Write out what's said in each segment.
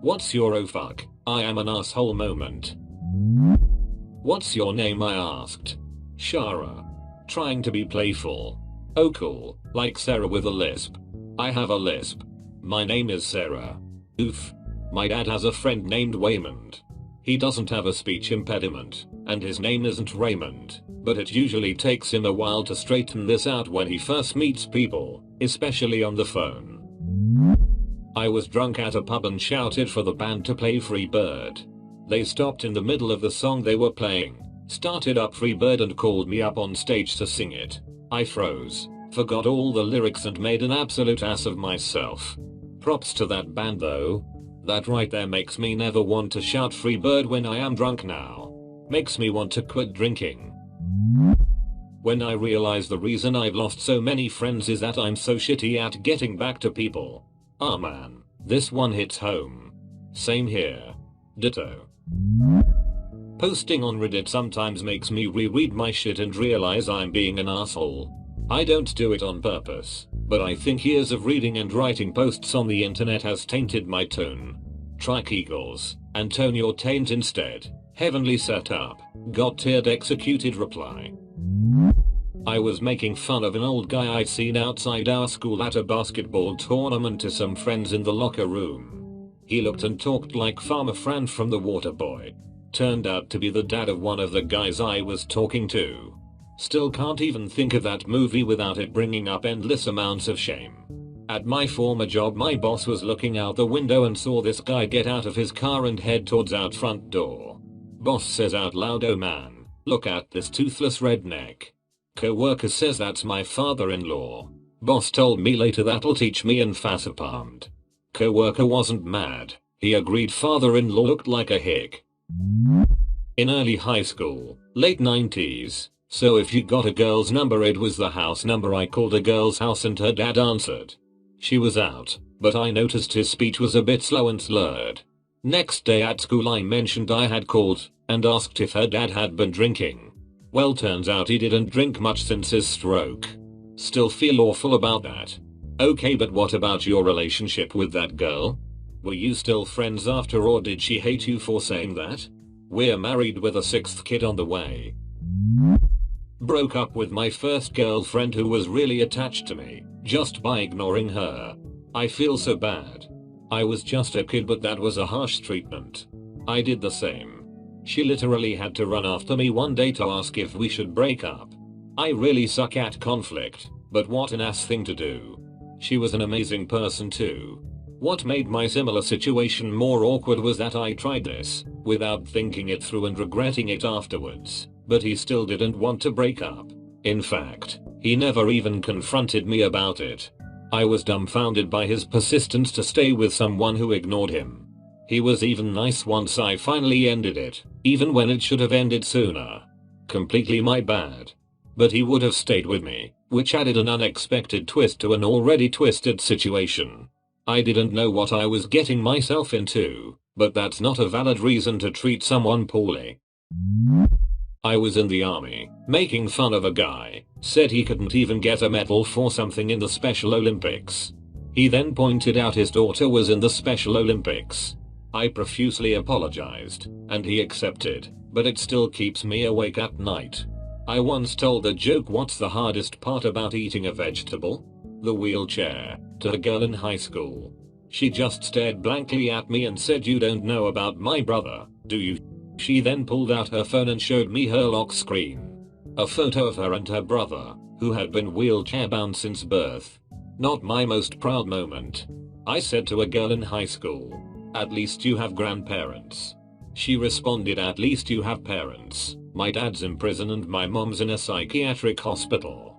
What's your oh fuck, I am an asshole moment? What's your name, I asked. Shara. Trying to be playful. Oh cool, like Sarah with a lisp. I have a lisp. My name is Sarah. Oof. My dad has a friend named Waymond. He doesn't have a speech impediment, and his name isn't Raymond, but it usually takes him a while to straighten this out when he first meets people, especially on the phone. I was drunk at a pub and shouted for the band to play Free Bird. They stopped in the middle of the song they were playing, started up Free Bird and called me up on stage to sing it. I froze, forgot all the lyrics and made an absolute ass of myself. Props to that band though. That right there makes me never want to shout Free Bird when I am drunk now. Makes me want to quit drinking. When I realize the reason I've lost so many friends is that I'm so shitty at getting back to people. Ah man, this one hits home. Same here. Ditto. Posting on Reddit sometimes makes me reread my shit and realize I'm being an asshole. I don't do it on purpose, but I think years of reading and writing posts on the internet has tainted my tone. Trike Eagles, and tone your taint instead. Heavenly setup, got tiered executed reply. I was making fun of an old guy I'd seen outside our school at a basketball tournament to some friends in the locker room. He looked and talked like Farmer Fran from The Waterboy. Turned out to be the dad of one of the guys I was talking to. Still can't even think of that movie without it bringing up endless amounts of shame. At my former job, my boss was looking out the window and saw this guy get out of his car and head towards out front door. Boss says out loud, "Oh man, look at this toothless redneck." Co-worker says, "That's my father-in-law." Boss told me later that'll teach me, and facepalmed. Co-worker wasn't mad. He agreed father-in-law looked like a hick. In early high school, late 90s, so if you got a girl's number it was the house number. I called a girl's house and her dad answered. She was out, but I noticed his speech was a bit slow and slurred. Next day at school I mentioned I had called and asked if her dad had been drinking. Well, turns out he didn't drink much since his stroke. Still feel awful about that. Okay, but what about your relationship with that girl? Were you still friends after, or did she hate you for saying that? We're married with a 6th kid on the way. Broke up with my first girlfriend who was really attached to me, just by ignoring her. I feel so bad. I was just a kid, but that was a harsh treatment. I did the same. She literally had to run after me one day to ask if we should break up. I really suck at conflict, but what an ass thing to do. She was an amazing person too. What made my similar situation more awkward was that I tried this, without thinking it through and regretting it afterwards, but he still didn't want to break up. In fact, he never even confronted me about it. I was dumbfounded by his persistence to stay with someone who ignored him. He was even nice once I finally ended it, even when it should have ended sooner. Completely my bad. But he would have stayed with me, which added an unexpected twist to an already twisted situation. I didn't know what I was getting myself into, but that's not a valid reason to treat someone poorly. I was in the army, making fun of a guy, said he couldn't even get a medal for something in the Special Olympics. He then pointed out his daughter was in the Special Olympics. I profusely apologized, and he accepted, but it still keeps me awake at night. I once told a joke, "What's the hardest part about eating a vegetable?" The wheelchair, to a girl in high school. She just stared blankly at me and said, "You don't know about my brother, do you?" She then pulled out her phone and showed me her lock screen. A photo of her and her brother, who had been wheelchair bound since birth. Not my most proud moment. I said to a girl in high school, "At least you have grandparents." She responded, "At least you have parents. My dad's in prison and my mom's in a psychiatric hospital."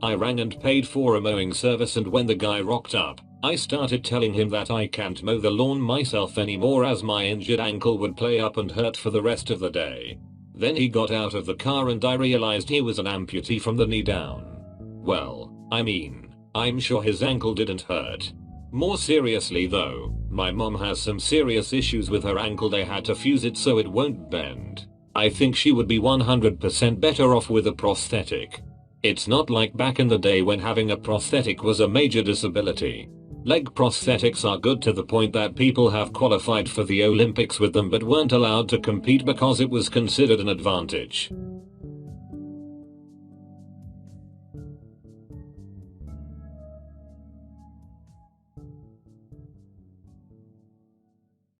I rang and paid for a mowing service, and when the guy rocked up, I started telling him that I can't mow the lawn myself anymore as my injured ankle would play up and hurt for the rest of the day. Then he got out of the car and I realized he was an amputee from the knee down. Well, I mean, I'm sure his ankle didn't hurt. More seriously though, my mom has some serious issues with her ankle. They had to fuse it so it won't bend. I think she would be 100% better off with a prosthetic. It's not like back in the day when having a prosthetic was a major disability. Leg prosthetics are good to the point that people have qualified for the Olympics with them but weren't allowed to compete because it was considered an advantage.